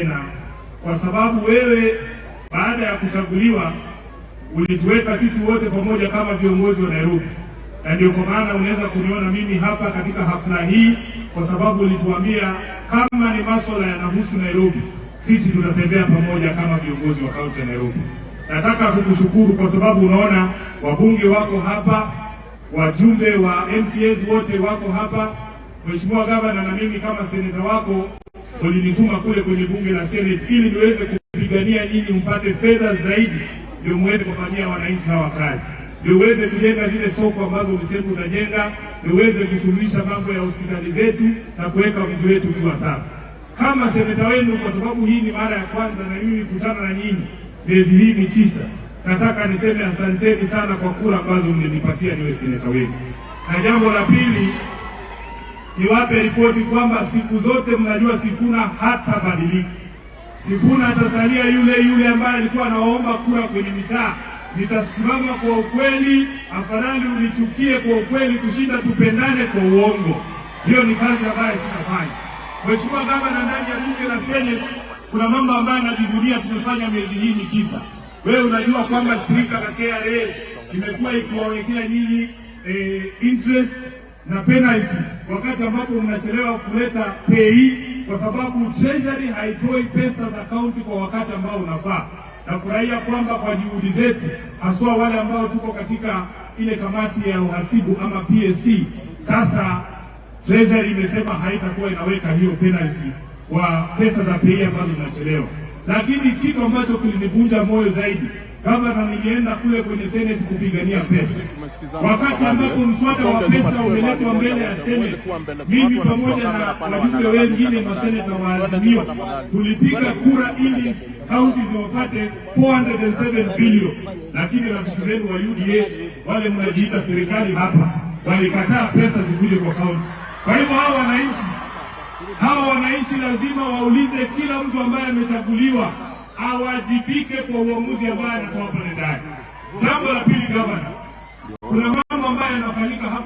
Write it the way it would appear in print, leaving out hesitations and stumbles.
tena, kwa sababu wewe baada ya kuchaguliwa ulituweka sisi wote pamoja kama viongozi wa Nairobi, na ndio kwa maana unaweza kuniona mimi hapa katika hafla hii, kwa sababu ulituambia kama ni masuala yanahusu Nairobi, sisi tutatembea pamoja kama viongozi wa kaunti ya Nairobi. Nataka kukushukuru kwa sababu unaona wabunge wako hapa, wajumbe wa MCAs wote wako hapa. Mheshimiwa Gavana, na mimi kama seneta wako ulinituma kule kwenye bunge la Senate ili niweze kupigania nyinyi mpate fedha zaidi, ndio muweze kufanyia wananchi hawa kazi, ndio uweze kujenga zile soko ambazo ulisema utajenga, ndio uweze kusuluhisha mambo ya hospitali zetu na kuweka mji wetu ukiwa safi. Kama seneta wenu, kwa sababu hii ni mara ya kwanza na mimi kukutana na nyinyi miezi hii ni 9, nataka niseme asanteni sana kwa kura ambazo mlinipatia niwe seneta wenu. Na jambo la pili, niwape ripoti kwamba siku zote mnajua Sifuna hata badilika. Sifuna atasalia yule yule ambaye alikuwa anaomba kura kwenye mitaa. Nitasimama kwa ukweli, afadhali unichukie kwa ukweli kushinda tupendane kwa uongo. Hiyo ni kazi ambayo sitafanya. Mheshimiwa Gavana, ndani ya bunge la Senate kuna mambo ambayo najivunia tumefanya miezi hii ni 9. Wewe unajua kwamba shirika la KRA imekuwa ikiwawekea nyinyi interest na penalty wakati ambapo mnachelewa kuleta pay, kwa sababu treasury haitoi pesa za county kwa wakati ambao unafaa. Nafurahia kwamba kwa juhudi zetu, haswa wale ambao tuko katika ile kamati ya uhasibu ama PSC, sasa treasury imesema haitakuwa inaweka hiyo penalty kwa pesa za pay ambazo zinachelewa. Lakini kitu ambacho kilinivunja moyo zaidi, Gavana, nilienda kule kwenye Senate kupigania pesa. Wakati ambapo mswada wa pesa umeletwa mbele ya Senate, mimi pamoja na wajumbe wengine maseneta wa Azimio tulipiga kura ili kaunti ziwapate 407 bilioni, lakini rafiki zenu wa UDA wale mnajiita serikali hapa walikataa pesa zikuje kwa kaunti. Kwa hivyo hawa wananchi lazima waulize kila mtu ambaye amechaguliwa awajibike kwa uamuzi ambao anatoa pale ndani. Jambo la pili, Gavana, kuna mambo ambayo yanafanyika hapa